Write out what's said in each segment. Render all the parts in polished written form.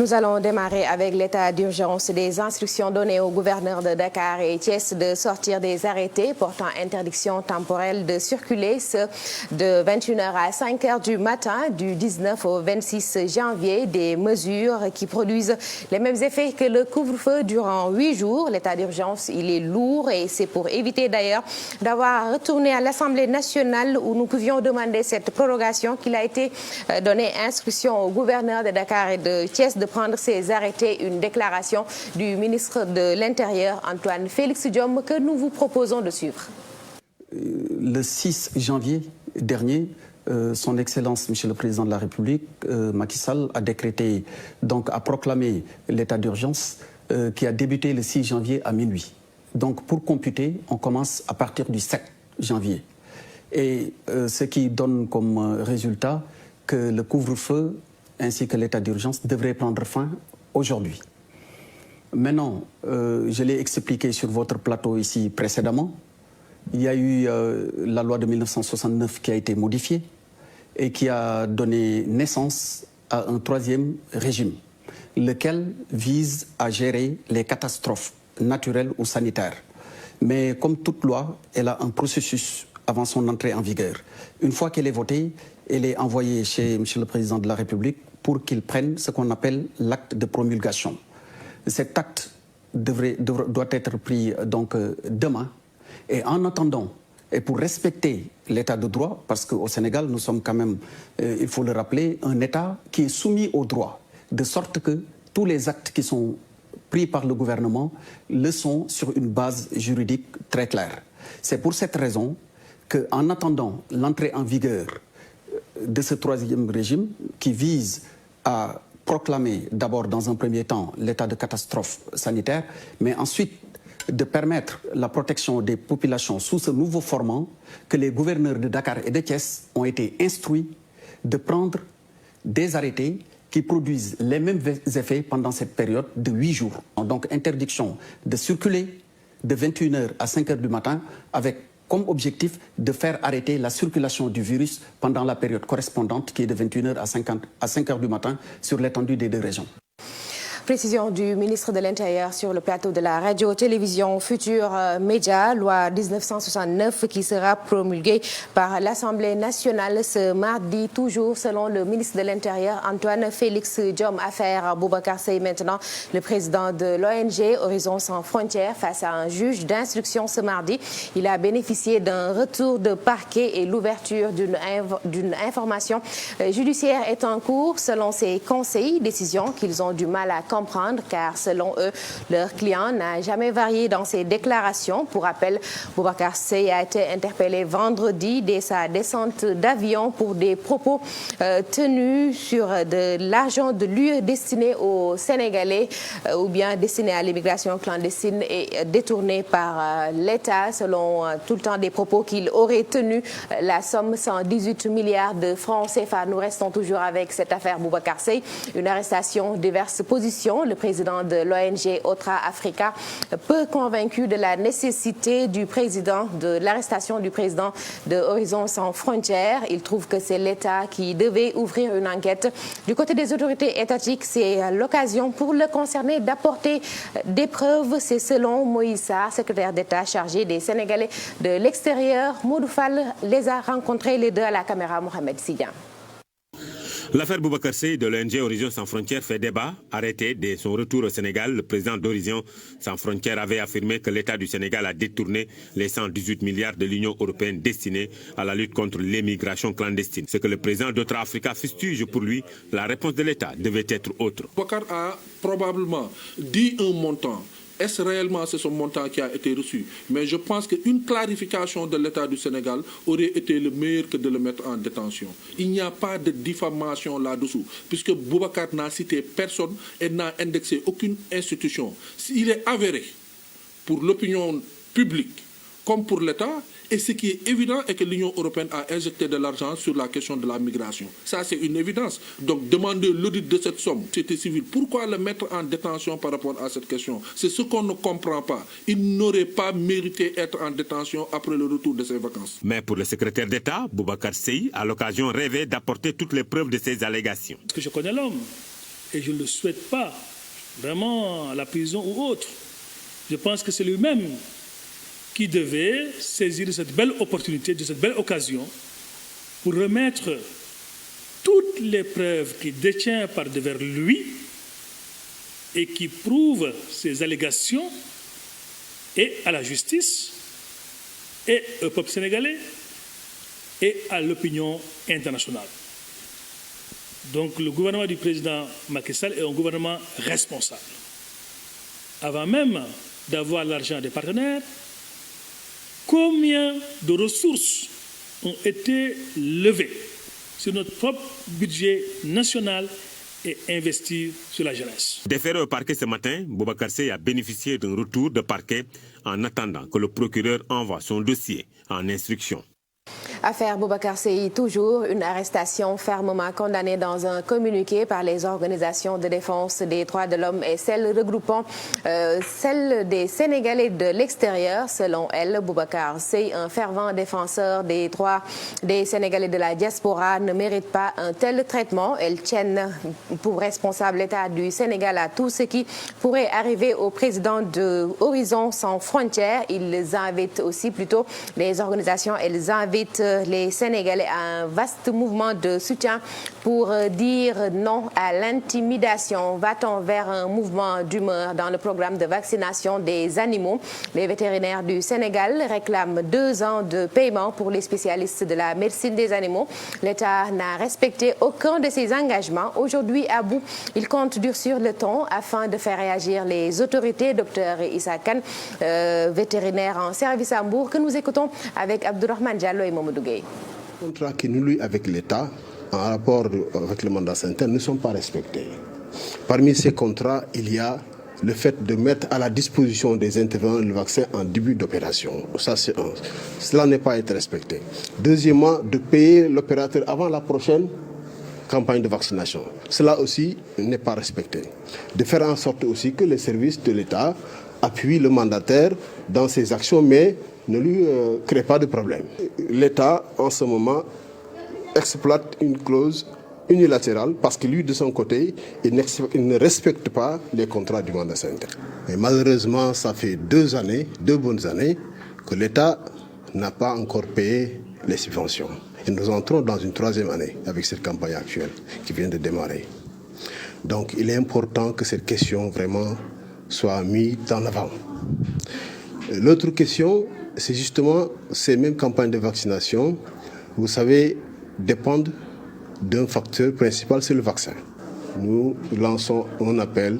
Nous allons démarrer avec l'état d'urgence. Des instructions données au gouverneur de Dakar et Thiès de sortir des arrêtés portant interdiction temporelle de circuler, ce de 21h à 5h du matin du 19 au 26 janvier. Des mesures qui produisent les mêmes effets que le couvre-feu durant 8 jours. L'état d'urgence, il est lourd et c'est pour éviter d'ailleurs d'avoir retourné à l'Assemblée nationale où nous pouvions demander cette prorogation qu'il a été donné instruction au gouverneur de Dakar et de Thiès de prendre ses arrêtés. Une déclaration du ministre de l'Intérieur, Antoine Félix Diome, que nous vous proposons de suivre. Le 6 janvier dernier, son Excellence, Monsieur le Président de la République, Macky Sall, a décrété, donc a proclamé l'état d'urgence qui a débuté le 6 janvier à minuit. Donc pour computer, on commence à partir du 7 janvier. Et ce qui donne comme résultat que le couvre-feu ainsi que l'état d'urgence devrait prendre fin aujourd'hui. Maintenant, je l'ai expliqué sur votre plateau ici précédemment, il y a eu la loi de 1969 qui a été modifiée et qui a donné naissance à un troisième régime, lequel vise à gérer les catastrophes naturelles ou sanitaires. Mais comme toute loi, elle a un processus avant son entrée en vigueur. Une fois qu'elle est votée, elle est envoyée chez M. le Président de la République pour qu'il prenne ce qu'on appelle l'acte de promulgation. Cet acte doit être pris donc demain. Et en attendant, et pour respecter l'état de droit, parce qu'au Sénégal, nous sommes quand même, il faut le rappeler, un État qui est soumis au droit, de sorte que tous les actes qui sont pris par le gouvernement le sont sur une base juridique très claire. C'est pour cette raison qu'en attendant l'entrée en vigueur de ce troisième régime qui vise à proclamer d'abord dans un premier temps l'état de catastrophe sanitaire, mais ensuite de permettre la protection des populations sous ce nouveau format, que les gouverneurs de Dakar et de Thiès ont été instruits de prendre des arrêtés qui produisent les mêmes effets pendant cette période de 8 jours. Donc interdiction de circuler de 21h à 5h du matin avec comme objectif de faire arrêter la circulation du virus pendant la période correspondante qui est de 21h à 5h du matin sur l'étendue des 2 régions. Précision du ministre de l'Intérieur sur le plateau de la radio-télévision Futur Média, loi 1969 qui sera promulguée par l'Assemblée nationale ce mardi, toujours selon le ministre de l'Intérieur Antoine Félix Diome. Affaire Boubacar Seye maintenant, le président de l'ONG Horizon Sans Frontières face à un juge d'instruction ce mardi. Il a bénéficié d'un retour de parquet et l'ouverture d'une information judiciaire est en cours selon ses conseils, décision qu'ils ont du mal à comprendre car selon eux, leur client n'a jamais varié dans ses déclarations. Pour rappel, Boubacar Seye a été interpellé vendredi dès sa descente d'avion pour des propos tenus sur de l'argent de l'UE destiné aux Sénégalais ou bien destiné à l'immigration clandestine et détourné par l'État. Selon tout le temps des propos qu'il aurait tenus, la somme 118 milliards de francs CFA. Nous restons toujours avec cette affaire Boubacar Seye. Une arrestation, diverses positions. Le président de l'ONG Otra Africa, peu convaincu de la nécessité de l'arrestation du président de Horizon Sans Frontières. Il trouve que c'est l'État qui devait ouvrir une enquête. Du côté des autorités étatiques, c'est l'occasion pour le concerné d'apporter des preuves. C'est selon Moïse Sarr, secrétaire d'État chargé des Sénégalais de l'extérieur. Modou Fall les a rencontrés les deux à la caméra. Mohamed Sidian. L'affaire Boubacar Seye de l'ONG Horizon Sans Frontières fait débat. Arrêté dès son retour au Sénégal, le président d'Horizon Sans Frontières avait affirmé que l'État du Sénégal a détourné les 118 milliards de l'Union européenne destinés à la lutte contre l'immigration clandestine. Ce que le président d'Otra Africa fustige pour lui, la réponse de l'État devait être autre. Boubacar a probablement dit un montant. Est-ce réellement ce montant qui a été reçu? Mais je pense qu'une clarification de l'État du Sénégal aurait été le meilleur que de le mettre en détention. Il n'y a pas de diffamation là-dessous, puisque Boubacar n'a cité personne et n'a indexé aucune institution. Il est avéré pour l'opinion publique comme pour l'État, et ce qui est évident est que l'Union européenne a injecté de l'argent sur la question de la migration. Ça, c'est une évidence. Donc, demander l'audit de cette somme, c'était civil. Pourquoi le mettre en détention par rapport à cette question? C'est ce qu'on ne comprend pas. Il n'aurait pas mérité d'être en détention après le retour de ses vacances. Mais pour le secrétaire d'État, Boubacar Seye, à l'occasion rêvait d'apporter toutes les preuves de ces allégations. Parce que je connais l'homme. et je ne le souhaite pas, vraiment à la prison ou autre. Je pense que c'est lui-même qui devait saisir de cette belle opportunité, de cette belle occasion, pour remettre toutes les preuves qu'il détient par devers lui et qui prouvent ces allégations et à la justice et au peuple sénégalais et à l'opinion internationale. Donc le gouvernement du président Macky Sall est un gouvernement responsable. Avant même d'avoir l'argent des partenaires, combien de ressources ont été levées sur notre propre budget national et investies sur la jeunesse. Déféré au parquet ce matin, Boubacar Seye a bénéficié d'un retour de parquet en attendant que le procureur envoie son dossier en instruction. Affaire Boubacar Seye, toujours une arrestation fermement condamnée dans un communiqué par les organisations de défense des droits de l'homme et celles regroupant celles des Sénégalais de l'extérieur. Selon elle, Boubacar Seye, un fervent défenseur des droits des Sénégalais de la diaspora, ne mérite pas un tel traitement. Elle tient pour responsable l'État du Sénégal à tout ce qui pourrait arriver au président de Horizon Sans Frontières. Ils invitent aussi plutôt les organisations, elles invitent les Sénégalais à un vaste mouvement de soutien pour dire non à l'intimidation. Va-t-on vers un mouvement d'humeur dans le programme de vaccination des animaux? Les vétérinaires du Sénégal réclament 2 ans de paiement pour les spécialistes de la médecine des animaux. L'État n'a respecté aucun de ses engagements. Aujourd'hui, à bout, il compte durcir le ton afin de faire réagir les autorités. Docteur Issa Kane, vétérinaire en service à Mbour, que nous écoutons avec Abdourahmane Diallo et Mamadou Gueye. Les contrats qui nous lient avec l'État en rapport avec le mandat sanitaire ne sont pas respectés. Parmi ces contrats, il y a le fait de mettre à la disposition des intervenants le vaccin en début d'opération. Ça, c'est un. Cela n'est pas été respecté. Deuxièmement, de payer l'opérateur avant la prochaine campagne de vaccination. Cela aussi n'est pas respecté. De faire en sorte aussi que les services de l'État appuient le mandataire dans ses actions, mais ne lui crée pas de problème. L'État, en ce moment, exploite une clause unilatérale parce que lui, de son côté, il ne respecte pas les contrats du mandat sanitaire. Et malheureusement, ça fait 2 bonnes années, que l'État n'a pas encore payé les subventions. Et nous entrons dans une 3e année avec cette campagne actuelle qui vient de démarrer. Donc, il est important que cette question vraiment soit mise en avant. L'autre question, c'est justement ces mêmes campagnes de vaccination, vous savez, dépendent d'un facteur principal, c'est le vaccin. Nous lançons un appel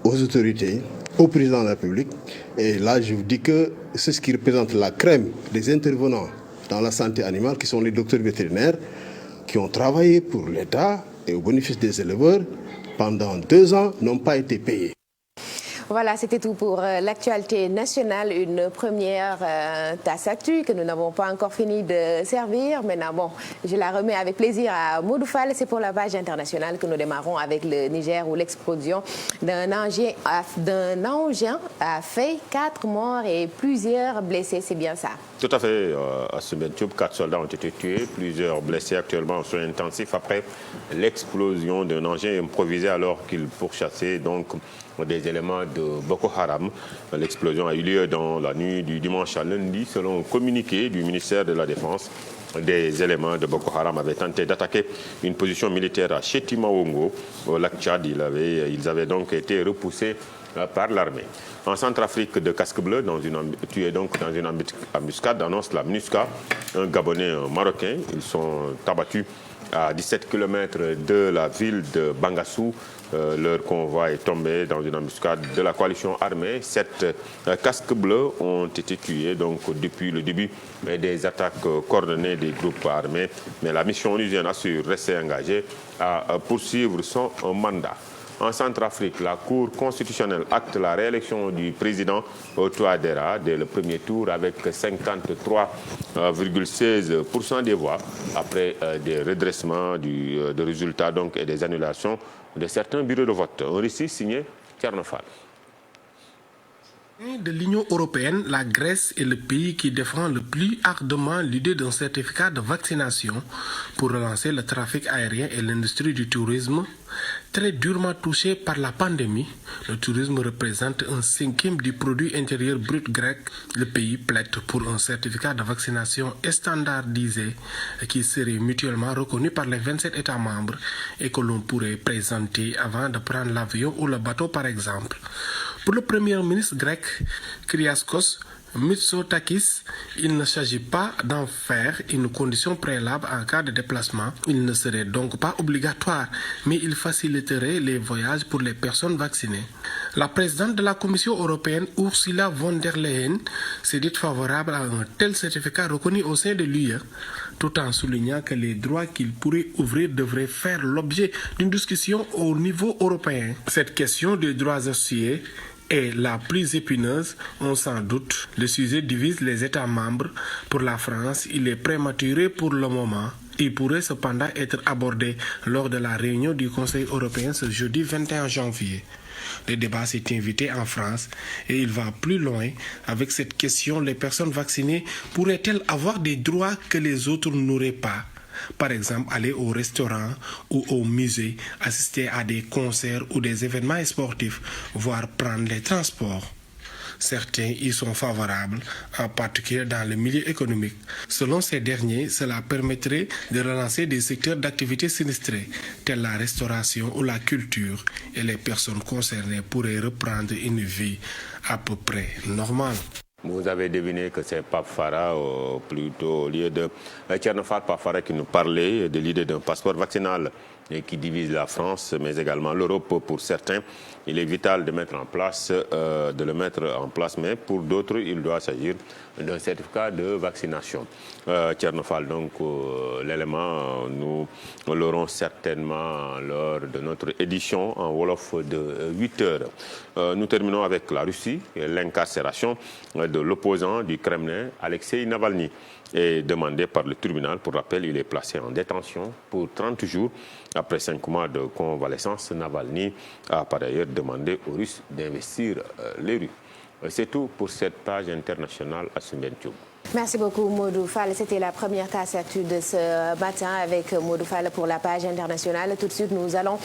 aux autorités, au président de la République, et là je vous dis que c'est ce qui représente la crème des intervenants dans la santé animale, qui sont les docteurs vétérinaires, qui ont travaillé pour l'État et au bénéfice des éleveurs pendant 2 ans, n'ont pas été payés. Voilà, c'était tout pour l'actualité nationale. Une première tasse actu que nous n'avons pas encore fini de servir. Maintenant, bon, je la remets avec plaisir à Modou Fall. C'est pour la page internationale que nous démarrons avec le Niger, où l'explosion d'un engin a fait 4 morts et plusieurs blessés. C'est bien ça? Tout à fait, à ce moment-là, 4 soldats ont été tués, plusieurs blessés actuellement en soins intensifs après l'explosion d'un engin improvisé alors qu'il pourchassait donc des éléments de Boko Haram. L'explosion a eu lieu dans la nuit du dimanche à lundi. Selon un communiqué du ministère de la Défense, des éléments de Boko Haram avaient tenté d'attaquer une position militaire à Chetima-Wongo, au lac Tchad. Ils avaient donc été repoussés par l'armée. En Centrafrique, de casque bleu, tué donc dans une embuscade, annonce la MINUSCA, un Gabonais, un Marocain. Ils sont abattus à 17 km de la ville de Bangassou. Leur convoi est tombé dans une embuscade de la coalition armée. 7 casques bleus ont été tués donc, depuis le début des attaques coordonnées des groupes armés. Mais la mission onusienne assure rester engagée à poursuivre son mandat. En Centrafrique, la Cour constitutionnelle acte la réélection du président Touadéra dès le premier tour avec 53,16% des voix après des redressements de résultats donc, et des annulations de certains bureaux de vote. Un récit signé Tchernofal. De l'Union européenne, la Grèce est le pays qui défend le plus ardemment l'idée d'un certificat de vaccination pour relancer le trafic aérien et l'industrie du tourisme. Très durement touché par la pandémie, le tourisme représente un cinquième du produit intérieur brut grec. Le pays plaide pour un certificat de vaccination standardisé qui serait mutuellement reconnu par les 27 États membres et que l'on pourrait présenter avant de prendre l'avion ou le bateau par exemple. Pour le Premier ministre grec, Kyriakos Mitsotakis, il ne s'agit pas d'en faire une condition préalable en cas de déplacement. Il ne serait donc pas obligatoire, mais il faciliterait les voyages pour les personnes vaccinées. La présidente de la Commission européenne, Ursula von der Leyen, s'est dite favorable à un tel certificat reconnu au sein de l'UE, tout en soulignant que les droits qu'il pourrait ouvrir devraient faire l'objet d'une discussion au niveau européen. Cette question des droits associés est la plus épineuse, on s'en doute. Le sujet divise les États membres. Pour la France, il est prématuré pour le moment. Il pourrait cependant être abordé lors de la réunion du Conseil européen ce jeudi 21 janvier. Le débat s'est invité en France et il va plus loin. Avec cette question, les personnes vaccinées pourraient-elles avoir des droits que les autres n'auraient pas ? Par exemple, aller au restaurant ou au musée, assister à des concerts ou des événements sportifs, voire prendre les transports. Certains y sont favorables, en particulier dans le milieu économique. Selon ces derniers, cela permettrait de relancer des secteurs d'activité sinistrés, tels la restauration ou la culture, et les personnes concernées pourraient reprendre une vie à peu près normale. Vous avez deviné que c'est Pape Farah, plutôt au lieu de Tchernofal Pape Farah qui nous parlait de l'idée d'un passeport vaccinal et qui divise la France, mais également l'Europe pour certains. Il est vital de mettre en place, de le mettre en place, mais pour d'autres, il doit s'agir d'un certificat de vaccination. Tchernofal, donc l'élément, nous l'aurons certainement lors de notre édition en Wolof de 8 heures. Nous terminons avec la Russie et l'incarcération de l'opposant du Kremlin, Alexei Navalny, est demandé par le tribunal. Pour rappel, il est placé en détention pour 30 jours. Après 5 mois de convalescence, Navalny a par ailleurs demandé aux Russes d'investir les rues. C'est tout pour cette page internationale à Sumbentioub. Merci beaucoup Modou Fall. C'était la première tasse actu de ce matin avec Modou Fall pour la page internationale. Tout de suite, nous allons